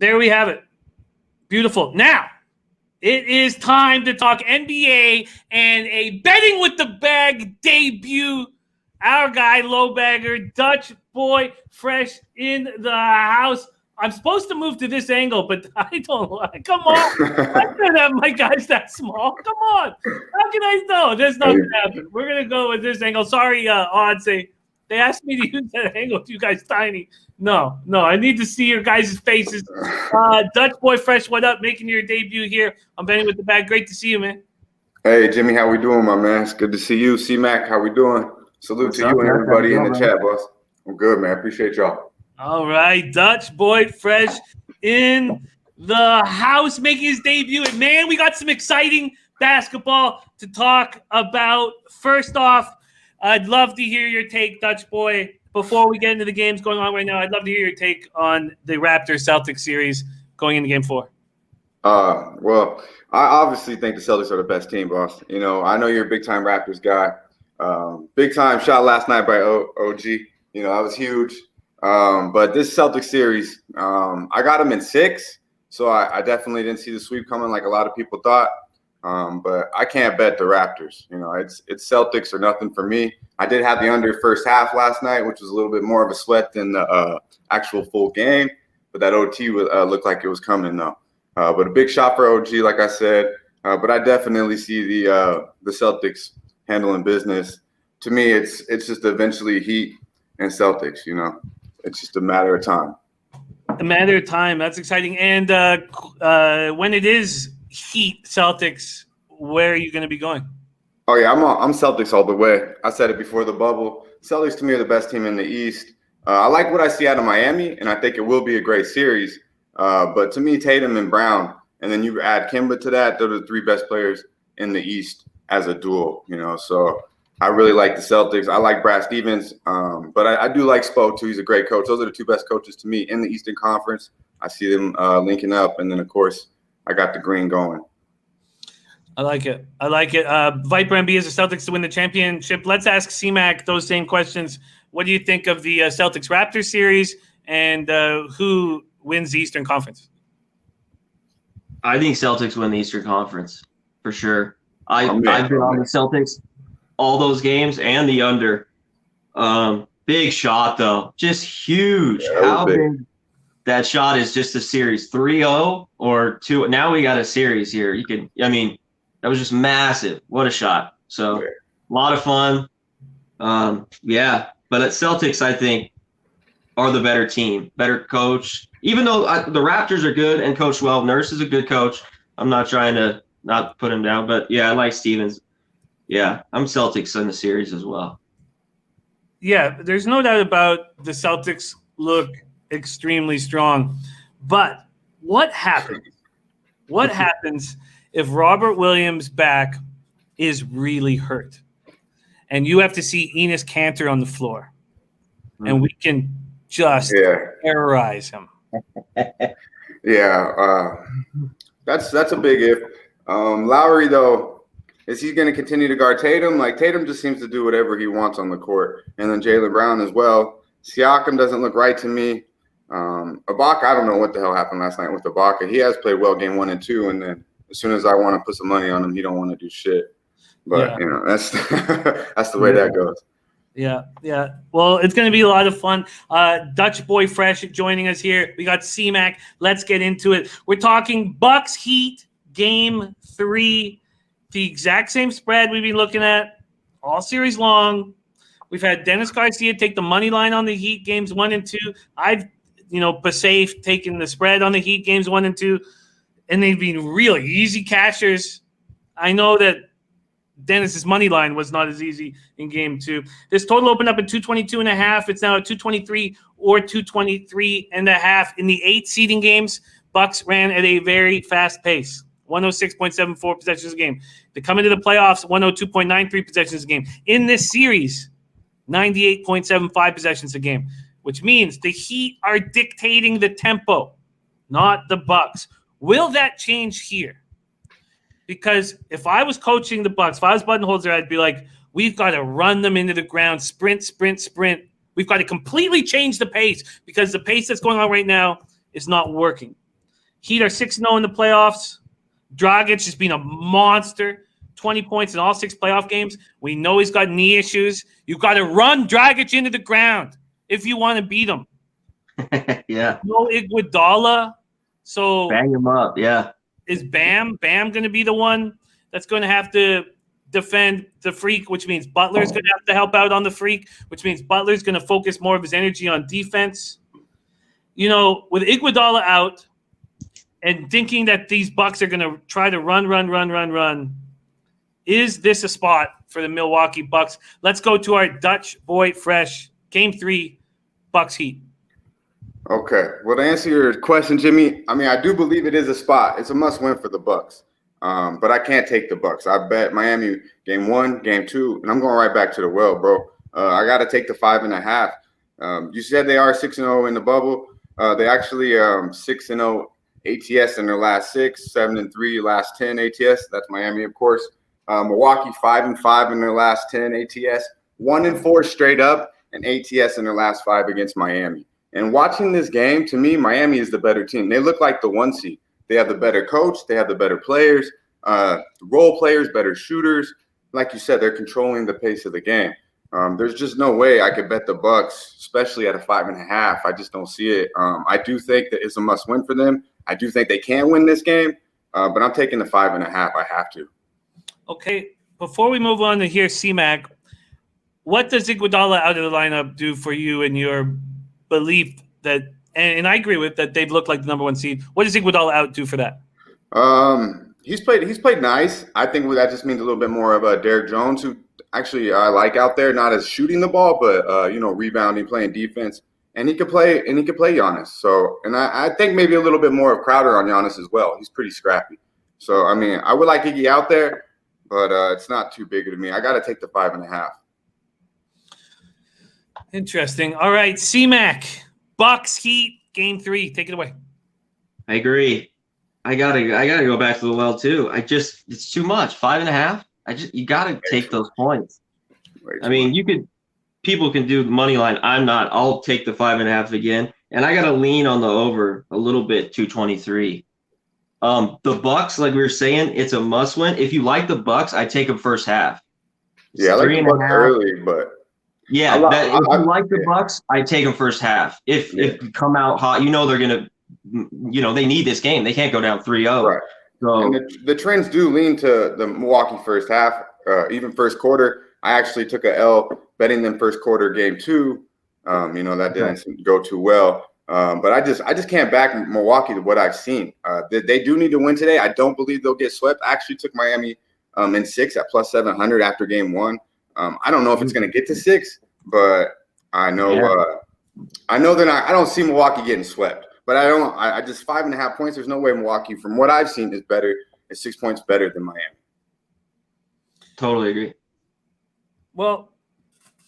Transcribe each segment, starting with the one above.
there we have it. Beautiful. Now, it is time to talk NBA and a betting with the bag debut. Our guy, Lowbagger, Dutch boy, fresh in the house. I'm supposed to move to this angle, but I don't like. Come on. I can't have my guys that small. Come on. How can I know? That's not going to happen. We're going to go with this angle. Sorry, odds. They asked me to use that angle with you guys tiny. No. I need to see your guys' faces. Dutch boy, fresh, what up? Making your debut here. I'm betting with the bag. Great to see you, man. Hey, Jimmy, how we doing, my man? It's good to see you. C-Mac, how we doing? Salute to you and everybody in the chat, boss. I'm good, man. Appreciate y'all. All right, Dutch boy, fresh in the house, making his debut. And, man, we got some exciting basketball to talk about. First off, I'd love to hear your take, Dutch boy. Before we get into the games going on right now, I'd love to hear your take on the Raptors-Celtics series going into Game 4. Well, I obviously think the Celtics are the best team, boss. You know, I know you're a big-time Raptors guy. Big-time shot last night by OG. You know, that was huge. But this Celtics series, I got them in 6, so I definitely didn't see the sweep coming like a lot of people thought. But I can't bet the Raptors. You know, it's Celtics or nothing for me. I did have the under first half last night, which was a little bit more of a sweat than the actual full game. But that OT looked like it was coming, though. But a big shot for OG, like I said. But I definitely see the Celtics handling business. To me, it's just eventually Heat and Celtics, you know. It's just a matter of time. A matter of time. That's exciting. And when it is Heat Celtics, where are you going to be going? Oh, yeah, I'm Celtics all the way. I said it before the bubble. Celtics, to me, are the best team in the East. I like what I see out of Miami, and I think it will be a great series. But to me, Tatum and Brown, and then you add Kemba to that, they're the 3 best players in the East as a duo, you know. So I really like the Celtics. I like Brad Stevens, but I do like Spo, too. He's a great coach. Those are the 2 best coaches to me in the Eastern Conference. I see them linking up, and then, of course, I got the green going. I like it. Viper MB is the Celtics to win the championship. Let's ask C-Mac those same questions. What do you think of the Celtics-Raptors series, and who wins the Eastern Conference? I think Celtics win the Eastern Conference for sure. I've been on the Celtics all those games and the under. Big shot, though. Just huge. Yeah, how big that shot is. Just a series. 3-0 or 2. Now we got a series here. That was just massive. What a shot. So a lot of fun. But at Celtics, I think, are the better team, better coach. Even though the Raptors are good and coached well, Nurse is a good coach. I'm not trying to not put him down, but yeah, I like Stevens. Yeah, I'm Celtics in the series as well. Yeah, there's no doubt about the Celtics look extremely strong. But what happens? What happens if Robert Williams' back is really hurt and you have to see Enes Kanter on the floor and we can just terrorize him? That's a big if. Lowry, though, is he going to continue to guard Tatum? Like, Tatum just seems to do whatever he wants on the court. And then Jaylen Brown as well. Siakam doesn't look right to me. Ibaka, I don't know what the hell happened last night with Ibaka. He has played well game 1 and 2, and then as soon as I want to put some money on him, he don't want to do shit. But, you know, that's that's the way that goes. Yeah. Well, it's going to be a lot of fun. Dutch Boy Fresh joining us here. We got C-Mac. Let's get into it. We're talking Bucks Heat Game 3. The exact same spread we've been looking at all series long. We've had Dennis Garcia take the money line on the Heat games 1 and 2. I've, Pasafe taking the spread on the Heat games 1 and 2. And they've been really easy cashers. I know that Dennis's money line was not as easy in game 2. This total opened up at 222.5. It's now at 223 or 223.5. In the 8 seeding games, Bucks ran at a very fast pace. 106.74 possessions a game. They come into the playoffs, 102.93 possessions a game. In this series, 98.75 possessions a game, which means the Heat are dictating the tempo, not the Bucks. Will that change here? Because if I was coaching the Bucks, if I was Budenholzer, I'd be like, we've got to run them into the ground, sprint. We've got to completely change the pace because the pace that's going on right now is not working. Heat are 6-0 in the playoffs. Dragic has been a monster. 20 points in all 6 playoff games. We know he's got knee issues. You've got to run Dragic into the ground if you want to beat him. Yeah. No Iguodala. So bang him up. Yeah. Is Bam going to be the one that's going to have to defend the Freak, which means Butler's going to have to help out on the Freak, which means Butler's going to focus more of his energy on defense. You know, with Iguodala out and thinking that these Bucks are going to try to run, is this a spot for the Milwaukee Bucks? Let's go to our Dutch boy fresh Game 3 Bucks Heat. Okay. Well, to answer your question, Jimmy, I mean, I do believe it is a spot. It's a must-win for the Bucks. But I can't take the Bucks. I bet Miami Game 1, Game 2, and I'm going right back to the well, bro. I got to take the 5.5. You said they are 6-0 in the bubble. They actually 6-0 ATS in their last 6, 7-3 last 10 ATS. That's Miami, of course. Milwaukee 5-5 in their last 10 ATS, 1-4 straight up, and ATS in their last 5 against Miami. And watching this game, to me, Miami is the better team. They look like the 1 seed. They have the better coach. They have the better players, role players, better shooters. Like you said, they're controlling the pace of the game. There's just no way I could bet the Bucks, especially at a 5.5. I just don't see it. I do think that it's a must-win for them. I do think they can win this game, but I'm taking the 5.5. I have to. Okay, before we move on to hear C-Mac, what does Iguodala out of the lineup do for you and your belief that, and I agree with that, they've looked like the number 1 seed. What does Iguodala out do for that? He's played nice. I think that just means a little bit more of Derrick Jones, who actually I like out there, not as shooting the ball, but rebounding, playing defense, and he could play Giannis. So, and I think maybe a little bit more of Crowder on Giannis as well. He's pretty scrappy. So, I mean, I would like Iggy out there, but it's not too big of me. I got to take the 5.5. Interesting. All right, C-Mac, Bucks Heat Game 3. Take it away. I agree. I gotta go back to the well too. It's too much. 5.5. You gotta take those points. I mean, people can do the money line. I'm not. I'll take the 5.5 again, and I gotta lean on the over a little bit. 223. The Bucks, like we were saying, it's a must win. If you like the Bucks, I take them first half. Yeah, I like the Bucks early, but yeah, if you like the Bucks, I take them first half. If you come out hot, they're gonna. They need this game. They can't go down 3-0. Right. So and the trends do lean to the Milwaukee first half, even first quarter. I actually took a L betting them first quarter Game 2. That didn't go too well. But I just can't back Milwaukee to what I've seen. They do need to win today. I don't believe they'll get swept. I actually took Miami in 6 at plus 700 after Game 1. I don't know if it's going to get to 6, but I know they're not. I don't see Milwaukee getting swept. But I just 5.5 points. There's no way Milwaukee, from what I've seen, is 6 points better than Miami. Totally agree. Well,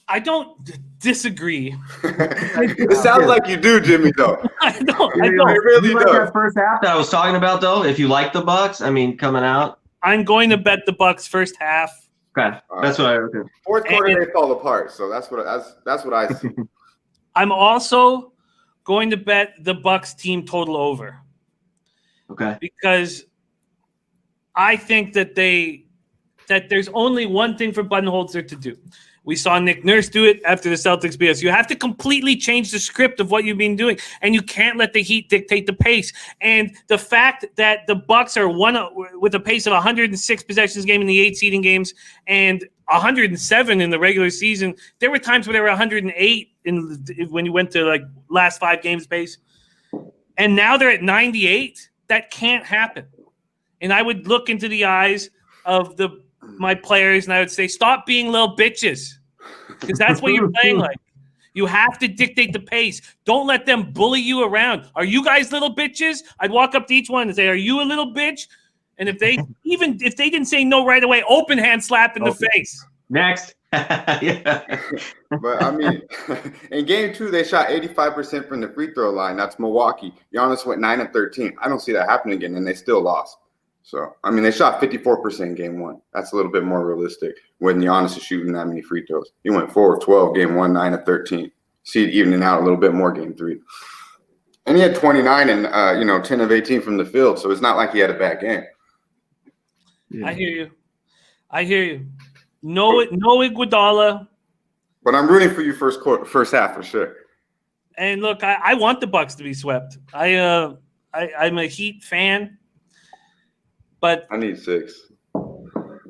I don't disagree. It sounds like you do, Jimmy, though. I don't. It really does. That first half that I was talking about, though, if you like the Bucks, coming out. I'm going to bet the Bucks first half. Okay. That's what I okay. Fourth quarter, they fall apart. So that's what I see. I'm also going to bet the Bucks team total over. Okay. Because I think that there's only one thing for Budenholzer to do. We saw Nick Nurse do it after the Celtics beat us. You have to completely change the script of what you've been doing, and you can't let the Heat dictate the pace. And the fact that the Bucks are with a pace of 106 possessions game in the 8 seeding games and 107 in the regular season, there were times where they were 108 when you went to last 5 games pace, and now they're at 98. That can't happen. And I would look into the eyes of my players, and I would say, stop being little bitches, because that's what you're playing like. You have to dictate the pace. Don't let them bully you around. Are you guys little bitches? I'd walk up to each one and say, are you a little bitch? And if they didn't say no right away, open hand slap in the face. Next. Yeah. But in Game 2, they shot 85% from the free throw line. That's Milwaukee. Giannis went 9 of 13. I don't see that happening again, and they still lost. So, they shot 54% in Game 1. That's a little bit more realistic when Giannis is shooting that many free throws. He went 4 of 12, Game 1, 9 of 13. See it evening out a little bit more Game 3. And he had 29 and 10 of 18 from the field, so it's not like he had a bad game. Yeah. I hear you. No Iguodala. But I'm rooting for you first half for sure. And look, I want the Bucks to be swept. I'm a Heat fan, but I need 6.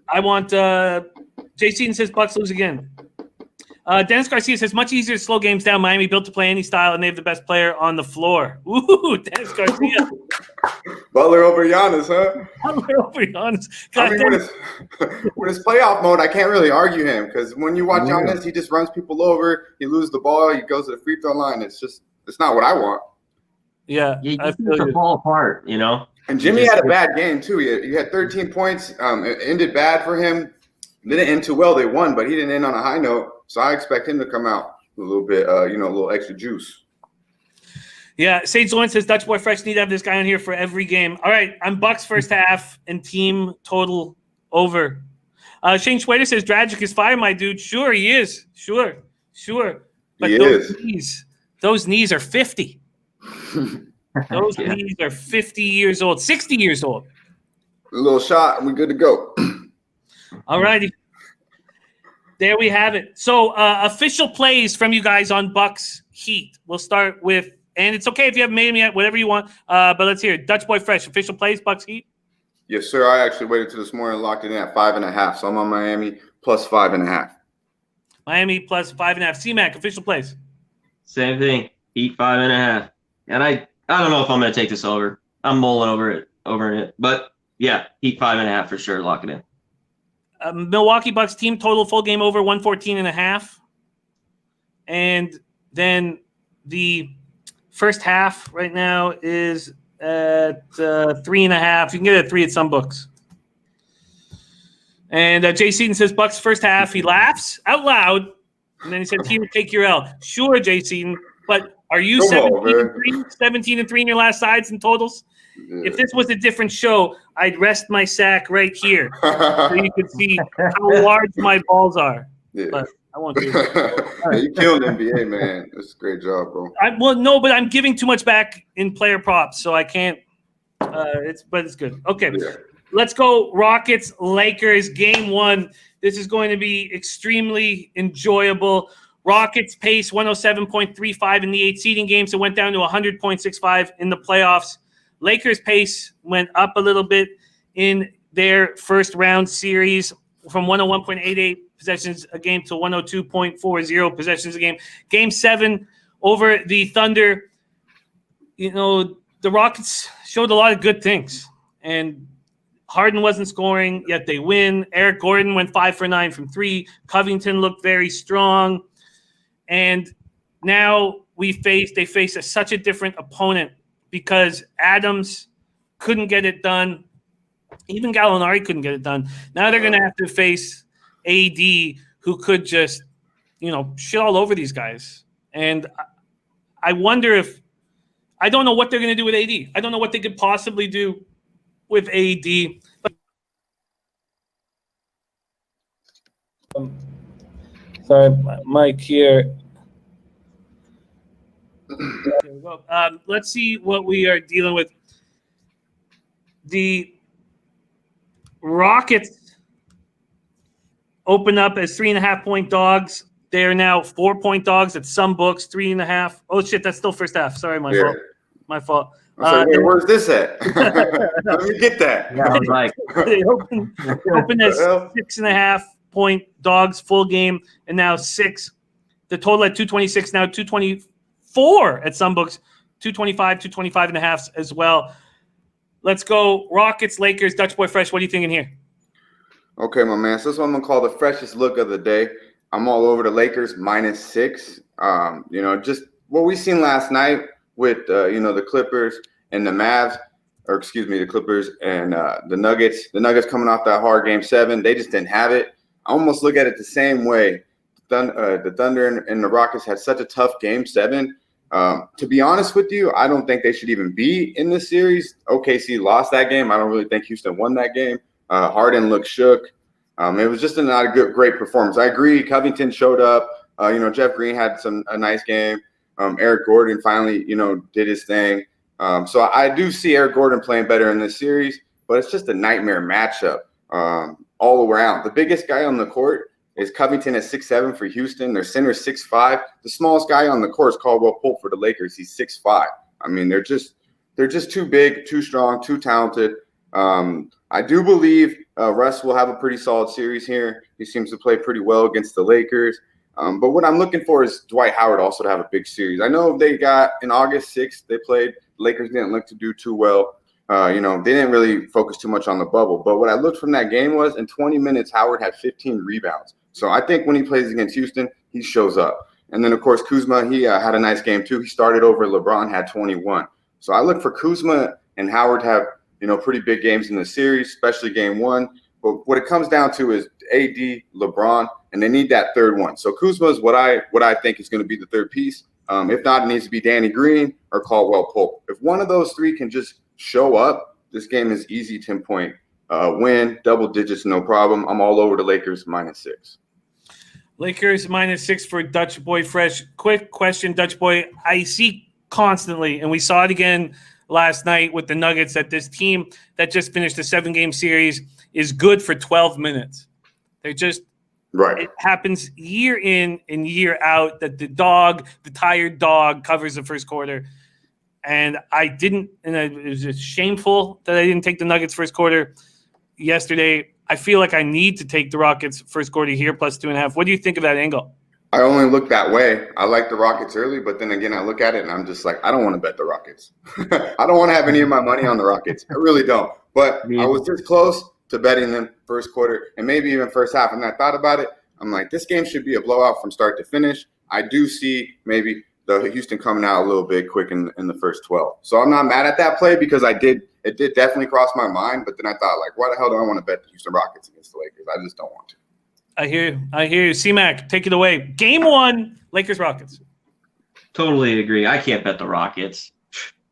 I want JC says Bucks lose again. Dennis Garcia says much easier to slow games down. Miami built to play any style, and they have the best player on the floor. Ooh, Dennis Garcia. Butler over Giannis, huh? Butler over Giannis. I mean, when it's playoff mode, I can't really argue him because when you watch Giannis, he just runs people over. He loses the ball. He goes to the free throw line. It's not what I want. Yeah, you just to fall apart, you know. And Jimmy had a bad game too. He had 13 points. It ended bad for him. Didn't end too well. They won, but he didn't end on a high note. So I expect him to come out with a little bit, a little extra juice. Yeah, Sage Lawrence says Dutch Boy Fresh need to have this guy on here for every game. All right, I'm Bucks first half and team total over. Shane Schwader says Dragic is fire, my dude. Sure, he is. Sure. But those knees are 50. Those knees are 50 years old, 60 years old. A little shot, and we're good to go. All righty. There we have it. So official plays from you guys on Bucks Heat. We'll start with, and it's okay if you haven't made them yet, whatever you want. But let's hear it. Dutch Boy Fresh, official plays, Bucks Heat? Yes, sir. I actually waited till this morning and locked it in at 5.5. So I'm on Miami plus 5.5. Miami plus 5.5. C-Mac, official plays. Same thing. Heat 5.5. And I don't know if I'm going to take this over. I'm mulling over it. But yeah, Heat 5.5 for sure. Lock it in. Milwaukee Bucks team total full game over 114.5. And then the first half right now is at 3.5. You can get it at 3 at some books. And Jay Seaton says Bucks first half. He laughs out loud, and then he says he would take your L. Sure, Jay Seaton, but are you 17 and 3 in your last sides and totals? Yeah. If this was a different show, I'd rest my sack right here so you could see how large my balls are. Yeah. But I won't do that. Right. You killed NBA, man. That's a great job, bro. But I'm giving too much back in player props, so I can't. But it's good. Okay, Let's go. Rockets, Lakers, game 1. This is going to be extremely enjoyable. Rockets pace 107.35 in the 8 seeding games. It went down to 100.65 in the playoffs. Lakers pace went up a little bit in their first round series from 101.88 possessions a game to 102.40 possessions a game. Game 7 over the Thunder. The Rockets showed a lot of good things. And Harden wasn't scoring, yet they win. Eric Gordon went 5 for 9 from 3. Covington looked very strong. And now they face such a different opponent because Adams couldn't get it done. Even Gallinari couldn't get it done. Now they're going to have to face AD, who could just, shit all over these guys. And I wonder I don't know what they're going to do with AD. I don't know what they could possibly do with AD. Sorry, my mic here. There we go. Let's see what we are dealing with. The Rockets open up as 3.5-point dogs. They are now 4-point dogs at some books, 3.5. Oh shit, that's still first half. Sorry, my fault. My fault. Where's this at? Let me get that. Yeah, I was like, they open as 6.5-point dogs full game, and now 6. The total at 226, now 224 at some books, 225, 225.5 as well. Let's go Rockets, Lakers, Dutch Boy Fresh. What are you thinking here? Okay, my man. So this one I'm gonna call the freshest look of the day. I'm all over the Lakers -6. Just what we seen last night with the Clippers and the Mavs, or excuse me, the Clippers and the Nuggets. The Nuggets coming off that hard game 7, they just didn't have it. I almost look at it the same way. The Thunder and the Rockets had such a tough game 7. To be honest with you, I don't think they should even be in this series. OKC lost that game. I don't really think Houston won that game. Harden looked shook. It was just not a great performance. I agree. Covington showed up. Jeff Green had a nice game. Eric Gordon finally, did his thing. So I do see Eric Gordon playing better in this series, but it's just a nightmare matchup all around. The biggest guy on the court is Covington at 6'7" for Houston. Their center is 6'5". The smallest guy on the court is Caldwell Pope for the Lakers. He's 6'5". I mean, they're just too big, too strong, too talented. I do believe Russ will have a pretty solid series here. He seems to play pretty well against the Lakers. But what I'm looking for is Dwight Howard also to have a big series. I know they got in August 6th, they played. The Lakers didn't look to do too well. They didn't really focus too much on the bubble. But what I looked from that game was in 20 minutes, Howard had 15 rebounds. So I think when he plays against Houston, he shows up. And then, of course, Kuzma, he had a nice game too. He started over LeBron, had 21. So I look for Kuzma and Howard to have, pretty big games in the series, especially game one. But what it comes down to is AD, LeBron, and they need that third one. So Kuzma is what I think is going to be the third piece. If not, it needs to be Danny Green or Caldwell Pope. If one of those three can just show up, this game is easy 10-point win, double digits, no problem. I'm all over the Lakers -6. Lakers -6 for Dutch Boy Fresh. Quick question, Dutch Boy. I see constantly, and we saw it again last night with the Nuggets, that this team that just finished a 7-game series is good for 12 minutes. They're just right. It happens year in and year out that the tired dog covers the first quarter. And it was just shameful that I didn't take the Nuggets first quarter yesterday. I feel like I need to take the Rockets first quarter here plus 2.5. What do you think of that angle? I only look that way. I like the Rockets early, but then again, I look at it and I'm just like, I don't want to bet the Rockets. I don't want to have any of my money on the Rockets. I really don't. But I was this close to betting them first quarter and maybe even first half. And I thought about it. I'm like, this game should be a blowout from start to finish. I do see maybe the Houston coming out a little bit quick in the first 12. So I'm not mad at that play because it did definitely cross my mind. But then I thought, like, why the hell do I want to bet the Houston Rockets against the Lakers? I just don't want to. I hear you. C-Mac, take it away. Game 1, Lakers-Rockets. Totally agree. I can't bet the Rockets.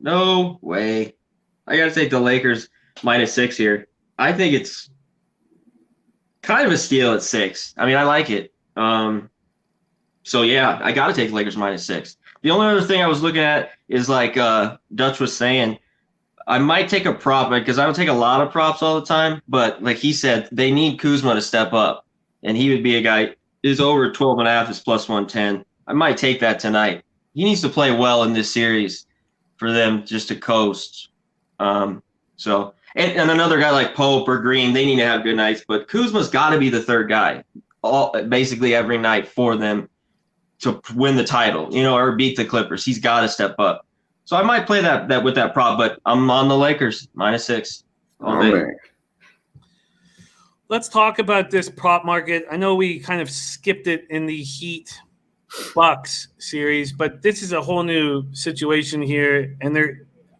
No way. I got to take the Lakers -6 here. I think it's kind of a steal at 6. I mean, I like it. So, yeah, I got to take the Lakers -6. The only other thing I was looking at is, like Dutch was saying, I might take a prop because I don't take a lot of props all the time. But like he said, they need Kuzma to step up. And he would be a guy is over 12.5 is +110. I might take that tonight. He needs to play well in this series for them just to coast. And another guy like Pope or Green, they need to have good nights. But Kuzma's got to be the third guy basically every night for them to win the title, or beat the Clippers. He's got to step up. So I might play that with that prop, but I'm on the Lakers -6 all day. Man. Let's talk about this prop market. I know we kind of skipped it in the Heat Bucks series, but this is a whole new situation here. And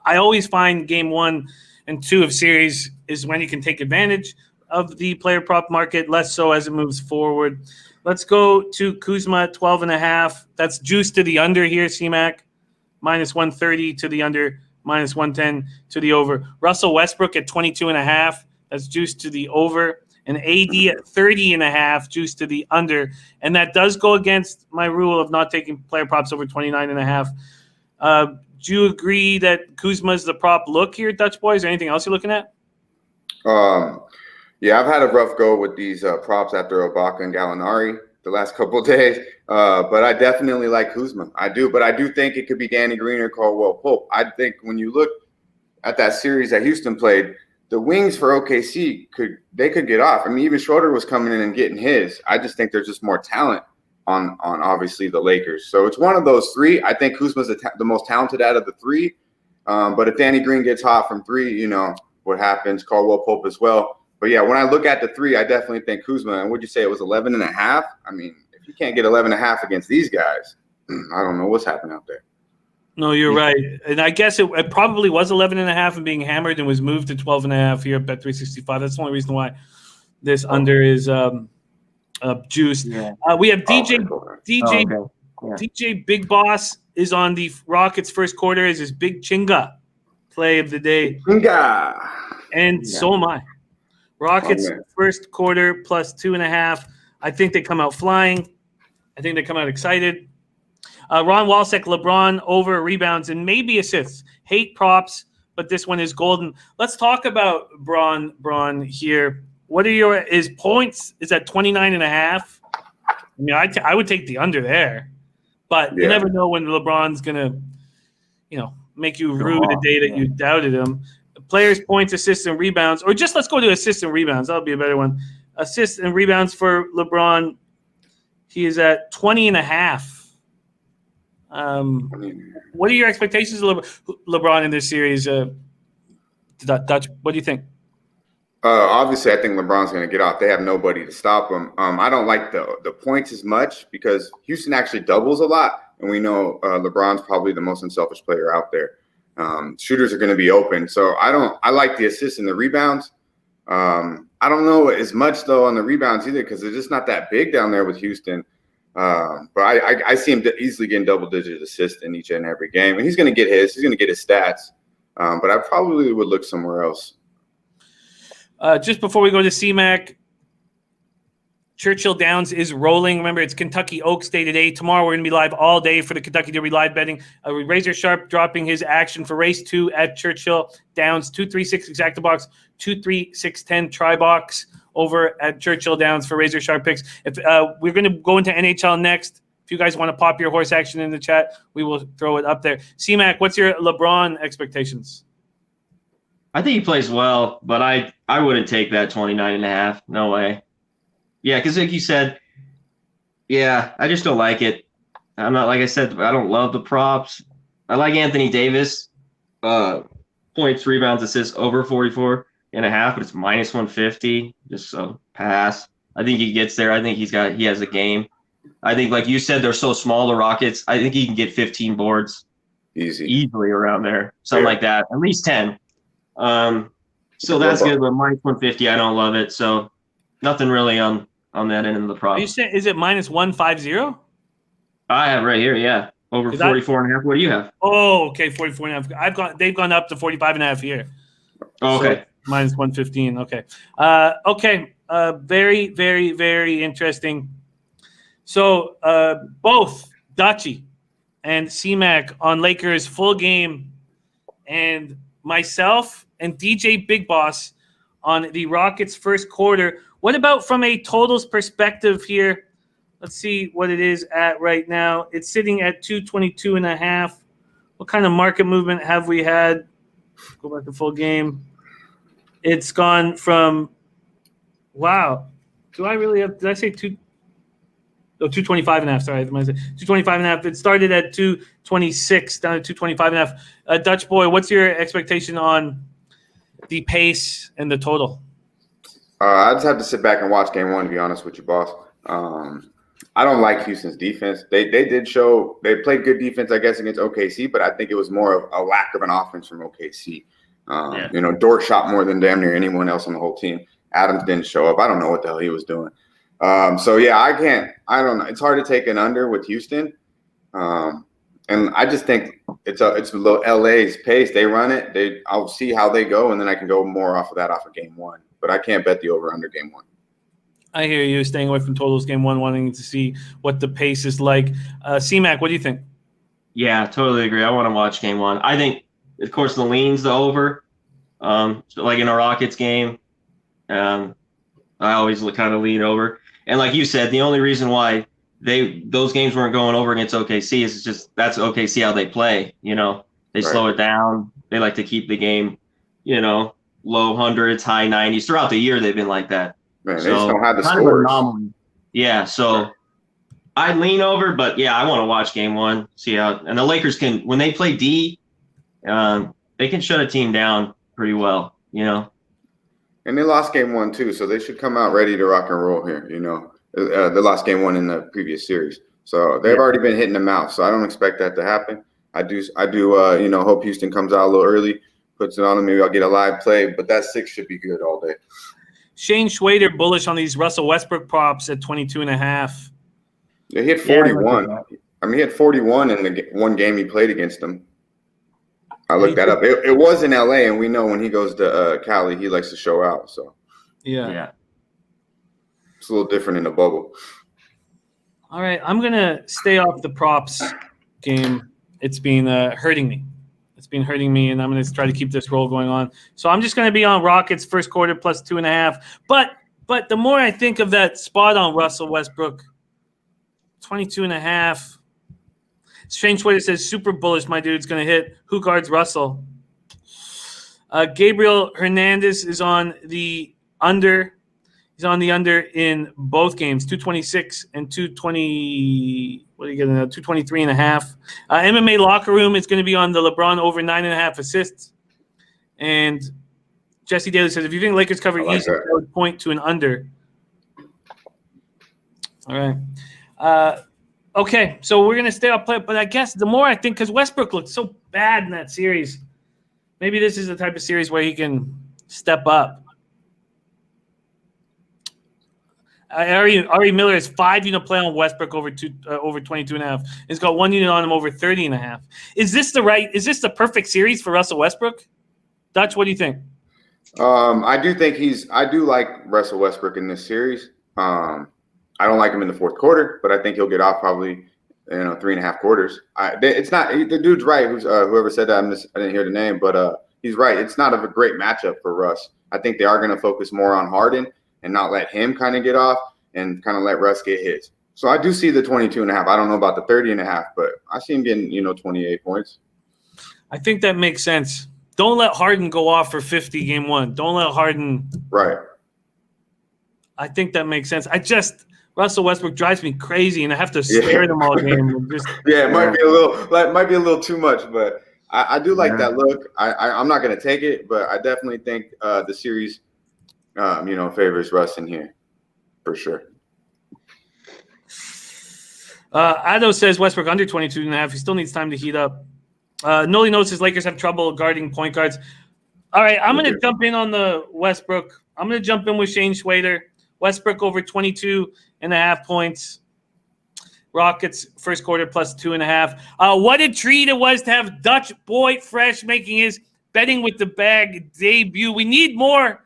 I always find game 1 and 2 of series is when you can take advantage of the player prop market, less so as it moves forward. Let's go to Kuzma 12.5. That's juice to the under here, C-Mac. -130 to the under, -110 to the over. Russell Westbrook at 22.5. That's juice to the over. And AD at 30.5, juice to the under. And that does go against my rule of not taking player props over 29.5. Do you agree that Kuzma is the prop look here, Dutch Boys? Or anything else you're looking at? Yeah, I've had a rough go with these props after Ibaka and Gallinari the last couple of days. But I definitely like Kuzma. I do. But I do think it could be Danny Green or Caldwell Pope. I think when you look at that series that Houston played, the wings for OKC could get off. I mean, even Schroeder was coming in and getting his. I just think there's just more talent on obviously the Lakers. So it's one of those three. I think Kuzma's the most talented out of the three. But if Danny Green gets hot from three, what happens. Caldwell Pope as well. But yeah, when I look at the three, I definitely think Kuzma. And would you say it was 11.5? I mean, if you can't get 11.5 against these guys, I don't know what's happening out there. No, you're right. And I guess it probably was 11.5 and being hammered and was moved to 12.5 here at Bet365. That's the only reason why this under is juiced. Yeah. We have DJ Big Boss is on the Rockets first quarter as his big chinga play of the day. Chinga. And so am I. Rockets first quarter plus 2.5. I think they come out flying. I think they come out excited. Ron Walsack, LeBron over rebounds and maybe assists. Hate props, but this one is golden. Let's talk about Braun here. What are his points? Is at 29.5? I mean, I would take the under there, but you never know when LeBron's gonna, make you rue the day that you doubted him. Players, points, assists, and rebounds, or just let's go to assists and rebounds. That'll be a better one. Assists and rebounds for LeBron. He is at 20.5. What are your expectations of LeBron in this series? Dutch, what do you think? Obviously, I think LeBron's going to get off. They have nobody to stop him. I don't like the points as much because Houston actually doubles a lot, and we know LeBron's probably the most unselfish player out there. Shooters are going to be open, so I like the assists and the rebounds. I don't know as much though on the rebounds either because they're just not that big down there with Houston. But I see him easily getting double-digit assists in each and every game, and he's going to get his. He's going to get his stats. But I probably would look somewhere else. Just before we go to CMAC, Churchill Downs is rolling. Remember, it's Kentucky Oaks Day today. Tomorrow, we're going to be live all day for the Kentucky Derby live betting. Razor Sharp dropping his action for race 2 at Churchill Downs. 236 exacta box, 23610 try box over at Churchill Downs for Razor Sharp picks. If we're going to go into NHL next. If you guys want to pop your horse action in the chat, we will throw it up there. CMAC, what's your LeBron expectations? I think he plays well, but I wouldn't take that 29.5. No way. Yeah, because like you said, I just don't like it. I'm not, like I said, I don't love the props. I like Anthony Davis, points, rebounds, assists over 44.5, but it's minus 150. Just so pass. I think he gets there. I think he has a game. I think, like you said, they're so small, the Rockets. I think he can get 15 boards easily around there, something like that, at least 10. So that's good, but minus 150, I don't love it. So nothing really on that end of the prop. Are you saying, is it minus 150? I have right here, over 44.5. What do you have? Oh, okay, 44.5. They've gone up to 45.5 here. Oh, okay. So minus 115. Okay. Very, very, very interesting. So both Dutchie and CMAC on Lakers full game, and myself and DJ Big Boss on the Rockets first quarter. What about from a totals perspective here? Let's see what it is at right now. It's sitting at 222.5. What kind of market movement have we had? Go back to full game. It's gone from, wow. Do I really have, did I say 225.5? Sorry, 225.5. It started at 226 down to 225.5. Dutch boy, what's your expectation on the pace and the total? I just have to sit back and watch game 1, to be honest with you, boss. I don't like Houston's defense. They played good defense, I guess, against OKC, but I think it was more of a lack of an offense from OKC. Dort shot more than damn near anyone else on the whole team. Adams didn't show up. I don't know what the hell he was doing. I don't know. It's hard to take an under with Houston. And I just think it's LA's pace. They run it. I'll see how they go, and then I can go more off of game 1. But I can't bet the over under game 1. I hear you, staying away from totals game 1, wanting to see what the pace is like. CMAC, what do you think? Yeah, totally agree. I want to watch game 1. I think, of course, the lean's the over. Like in a Rockets game, I always kind of lean over. And like you said, the only reason why those games weren't going over against OKC is just that's OKC how they play. They slow it down. They like to keep the game, low hundreds, high 90s. Throughout the year, they've been like that. Man, they just don't have the scores. Yeah, so I lean over, but I want to watch game 1, see how. And the Lakers can, when they play D, they can shut a team down pretty well, And they lost game 1 too, so they should come out ready to rock and roll here. They lost game 1 in the previous series, so they've already been hitting them out. So I don't expect that to happen. I do. Hope Houston comes out a little early, puts it on them. Maybe I'll get a live play, but that 6 should be good all day. Shane Schwader bullish on these Russell Westbrook props at 22.5. He hit 41. He hit 41 in the one game he played against them. I looked that up. It was in LA, and we know when he goes to Cali, he likes to show out. So yeah, it's a little different in the bubble. All right, I'm gonna stay off the props game. It's been hurting me. It's been hurting me, and I'm going to try to keep this roll going on. So I'm just going to be on Rockets first quarter plus 2.5. But the more I think of that spot on Russell Westbrook, 22.5. Strange Twitter says super bullish, my dude's going to hit. Who guards Russell? Gabriel Hernandez is on the under. He's on the under in both games, 226 and 220. What are you getting now? 223.5. MMA Locker Room is going to be on the LeBron over 9.5 assists. And Jesse Daly says, if you think Lakers cover easy, I would point to an under. All right. Okay, so we're going to stay up play, but I guess the more I think, because Westbrook looked so bad in that series, maybe this is the type of series where he can step up. Ari Miller has 5 unit play on Westbrook over 22.5. He's got 1 unit on him over 30.5. Is this the perfect series for Russell Westbrook? Dutch, what do you think? I do like Russell Westbrook in this series. I don't like him in the fourth quarter, but I think he'll get off probably 3.5 quarters. It's not the dude's right. Whoever said that, I didn't hear the name, but he's right. It's not a great matchup for Russ. I think they are going to focus more on Harden and not let him kind of get off and kind of let Russ get his. So I do see the 22.5. I don't know about the 30.5, but I see him getting 28 points. I think that makes sense. Don't let Harden go off for 50 game one. Don't let Harden. Right. I think that makes sense. Russell Westbrook drives me crazy, and I have to stare at him all game. It might be a little too much, but I do like that look. I'm not going to take it, but I definitely think the series, favors Russ in here for sure. Ado says Westbrook under 22.5. He still needs time to heat up. Noli notes his Lakers have trouble guarding point guards. All right, I'm going to jump in on the Westbrook. I'm going to jump in with Shane Schwader. Westbrook over 22.5 points. Rockets first quarter plus 2.5. What a treat it was to have Dutch Boy Fresh making his betting with the bag debut. We need more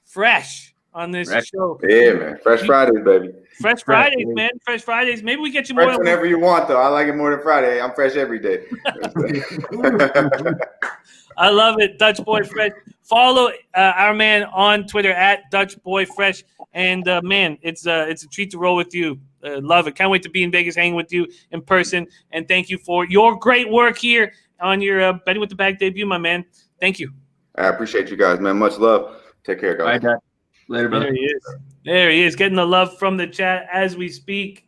Fresh on this show. Yeah, man. Fresh Fridays, baby. Fresh Fridays, man. Fresh Fridays. Maybe we get you more. Fresh whenever you want, though. I like it more than Friday. I'm fresh every day. I love it, Dutch Boy Fresh. Follow our man on Twitter at Dutch Boy Fresh. And man, it's a treat to roll with you. Love it. Can't wait to be in Vegas, hanging with you in person. And thank you for your great work here on your betting with the bag debut, my man. Thank you. I appreciate you guys, man. Much love. Take care, guys. All right, Dad. Later, brother. There he is. Getting the love from the chat as we speak.